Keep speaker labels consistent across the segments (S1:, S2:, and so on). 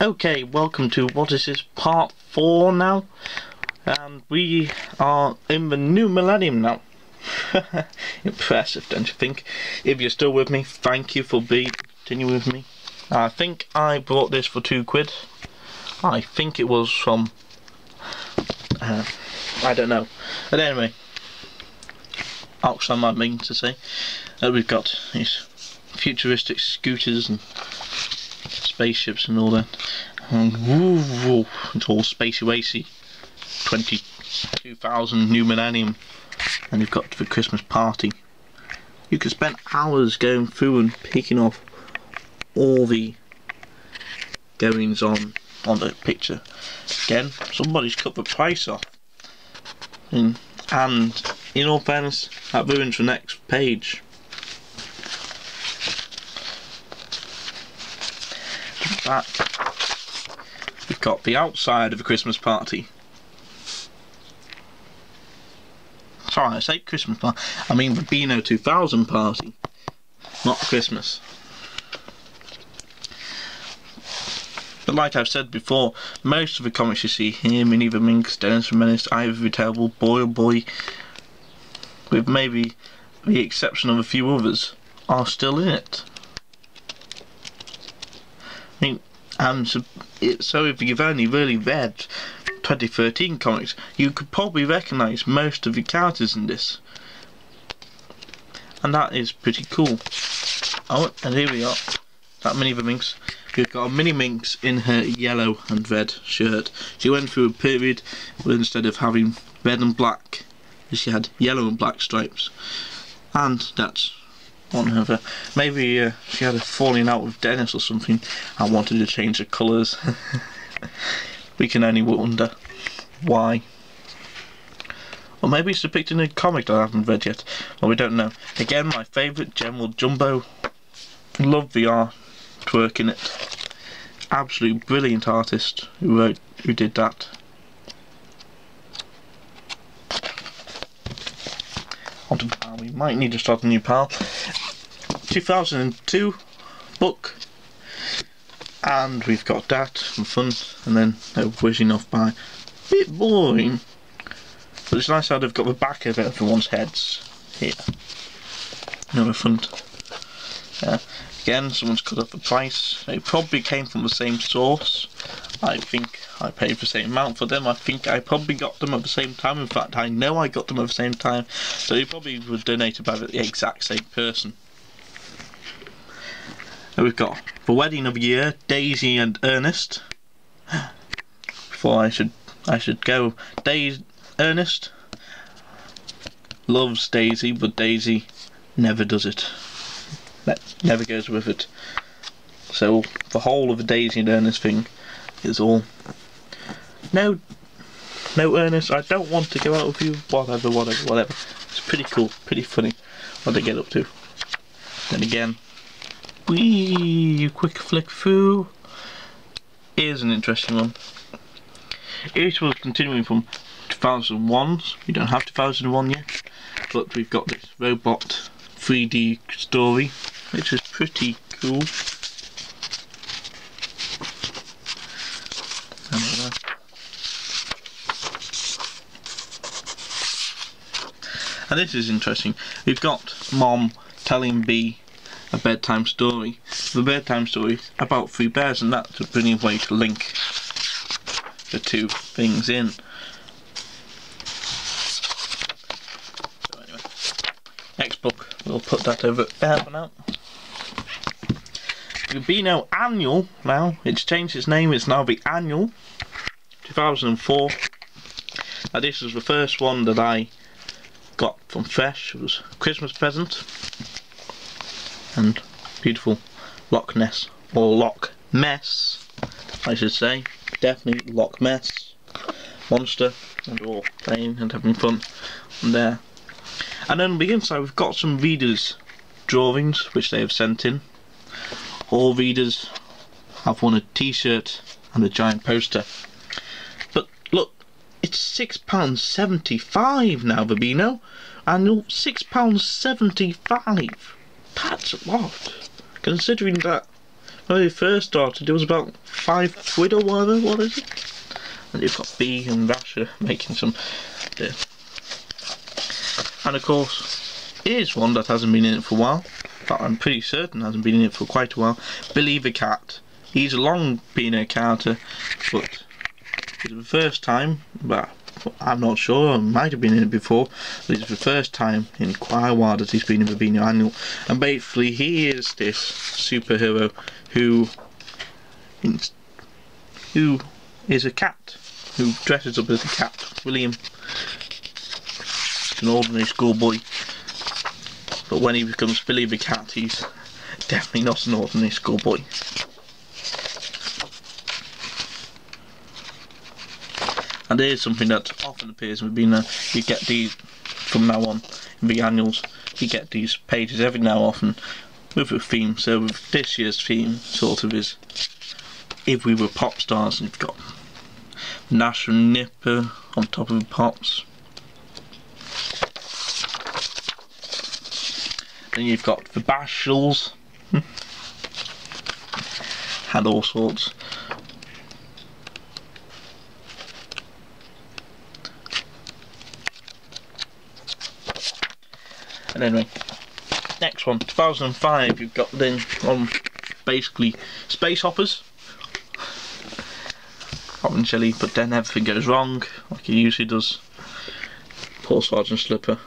S1: Okay, welcome to, what is this, part 4 now? And we are in the new millennium now. Impressive, don't you think? If you're still with me, thank you for continuing with me. I think I bought this for £2. I think it was from, I don't know. But anyway, Oxfam I mean to say. We've got these futuristic scooters and spaceships and all that. And woo, it's all spacey wacy. 22,000 new millennium. And you've got the Christmas party. You could spend hours going through and picking off all the goings on the picture. Again, somebody's cut the price off. And in all fairness, that ruins the next page. Back, we've got the outside of a Christmas party. Sorry, I say Christmas party, I mean the Beano 2000 party, not Christmas. But like I've said before, most of the comics you see here, Minnie the Minx, Dennis the Menace, Ivy the Terrible, Boy oh Boy, with maybe the exception of a few others, are still in it. I mean, so if you've only really read 2013 comics, you could probably recognise most of the characters in this. And that is pretty cool. Oh, and here we are. That Minnie the Minx. We've got a Minnie Minx in her yellow and red shirt. She went through a period where instead of having red and black, she had yellow and black stripes. And that's on her. Maybe she had a falling out with Dennis or something and wanted to change the colours. We can only wonder why. Or maybe it's depicted in a comic that I haven't read yet. Well, we don't know. Again, my favourite, General Jumbo. Love the artwork in it. Absolute brilliant artist who did that. Onto the pal. We might need to start a new pal. 2002 book, and we've got that and fun, and then they're whizzing off by. Bit boring, but it's nice how they've got the back of everyone's heads here. Another fun. Again, someone's cut off the price. They probably came from the same source. I think I paid the same amount for them. I think I probably got them at the same time. In fact, I know I got them at the same time. So they probably were donated by the exact same person. And we've got the wedding of the year, Daisy and Ernest. Before I should go, Ernest loves Daisy, but Daisy never does it. Never goes with it. So the whole of the Daisy and Ernest thing is all no Ernest, I don't want to go out with you, whatever. It's pretty cool, pretty funny what they get up to. Then again, quick flick through. Here's an interesting one. It was continuing from 2001. We don't have 2001 yet, but we've got this robot 3D story, which is pretty cool. And this is interesting. We've got Mom telling B a bedtime story. The bedtime story is about 3 bears, and that's a brilliant way to link the two things in. So anyway, next book, we'll put that over there for now. The Beano Annual now, it's changed its name, it's now the Annual 2004. Now this was the first one that I got from Fresh. It was a Christmas present. And beautiful Loch Ness, or Loch Mess, I should say. Definitely Loch Mess monster, and all playing and having fun on there. And then on the inside we've got some readers' drawings which they have sent in. All readers have won a t-shirt and a giant poster. But look, it's £6.75 now, the Beano Annual. £6.75. That's a lot, considering that when he first started, it was about £5 or whatever. What is it? And you've got B and Rasher making some. And of course, here's one that hasn't been in it for a while. In fact, I'm pretty certain hasn't been in it for quite a while. Billy the Cat. He's a long Beano character, but it's the first time. But I'm not sure. I might have been in it before. But it's the first time in quite a while that he's been in the Beano Annual. And basically, he is this superhero who is a cat, who dresses up as a cat. William. An ordinary schoolboy, but when he becomes Billy the Cat, he's definitely not an ordinary schoolboy. And here's something that often appears in Beano. You get these from now on in the annuals. You get these pages every now and often with a theme. So with this year's theme, sort of is if we were pop stars, and you've got Nash and Nipper on top of the pops. Then you've got the Bashals and all sorts. And anyway, next one, 2005. You've got then on basically space hoppers. Hop and Shelley, but then everything goes wrong, like it usually does. Poor Sergeant Slipper.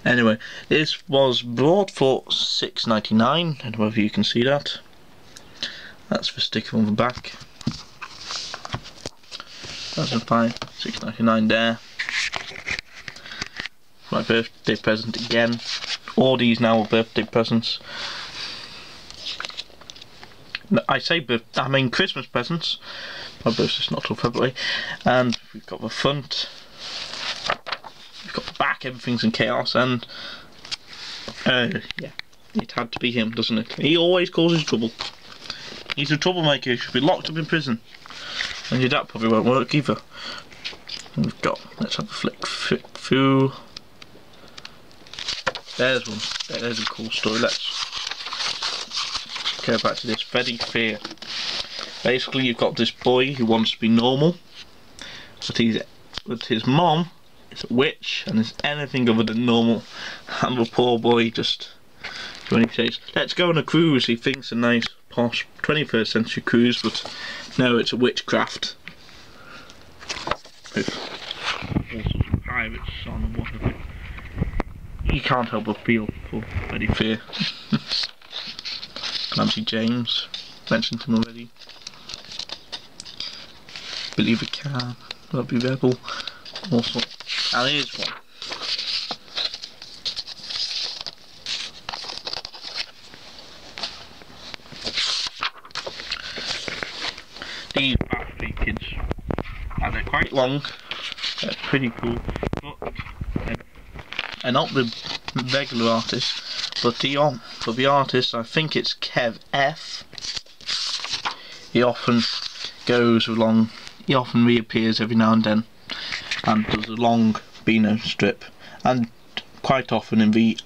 S1: Anyway, this was bought for £6.99. I don't know whether you can see that. That's the sticker on the back. That's a fine, £6.99 there. My birthday present again. All these now are birthday presents. I mean Christmas presents. My birthday's not till February. And we've got the front. We've got the back, everything's in chaos, and yeah, it had to be him, doesn't it? He always causes trouble. He's a troublemaker, he should be locked up in prison. And your dad probably won't work either. And we've got, let's have a flick through. There's one, there's a cool story. Let's go back to this. Freddy Fear. Basically, you've got this boy who wants to be normal, but his mom is a witch and is anything other than normal. And the poor boy just, when he says, let's go on a cruise, he thinks a nice posh 21st century cruise, but no, it's a witchcraft with all sorts of pirates on and whatever. You can't help but feel for Freddy Fear. Clancy James, mentioned him already. Billy the Cat, Robbie Rebel, also. And here's one. These Backstreet Kids, and they're quite long, they're pretty cool, but they're not the regular artists, but for the artist, I think it's Kev F. He often goes along, he often reappears every now and then, and does a long Beano strip, and quite often in the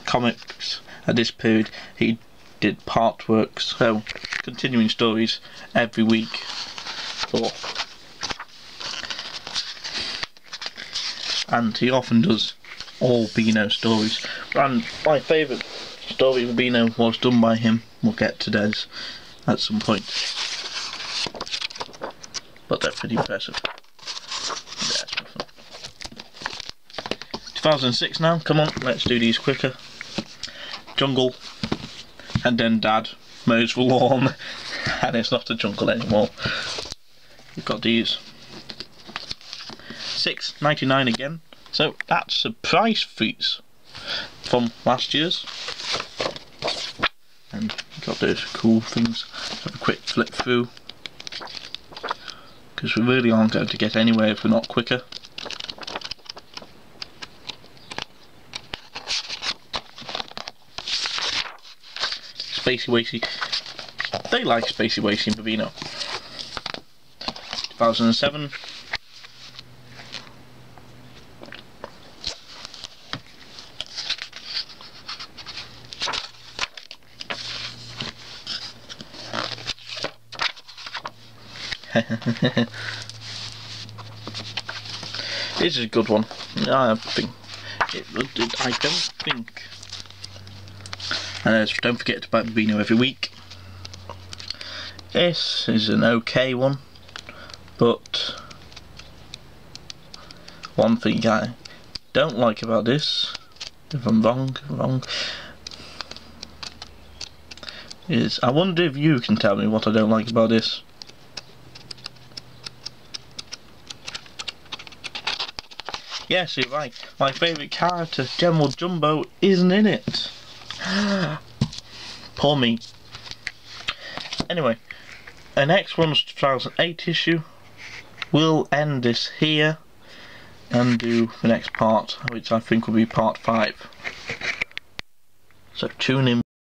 S1: comics at this period he did part works, so continuing stories every week. And he often does all Beano stories, and my favourite story of Beano was done by him. We'll get to those at some point, but they're pretty impressive. 2006 now, come on, let's do these quicker. Jungle, and then Dad mows the lawn, and it's not a jungle anymore. We've got these. £6.99 again, so that's a price freeze from last year's. And we've got those cool things. Let's have a quick flip through, because we really aren't going to get anywhere if we're not quicker. Spacey Wacy. They like Spacey Wacy and Beano. 2007. This is a good one. I think I don't think. And don't forget to buy Beano every week. This is an okay one, but one thing I don't like about this, if I'm wrong, is I wonder if you can tell me what I don't like about this. Yes, you're right. My favourite character, General Jumbo, isn't in it. Poor me. Anyway, the next one's 2008 issue. We'll end this here and do the next part, which I think will be part 5. So tune in.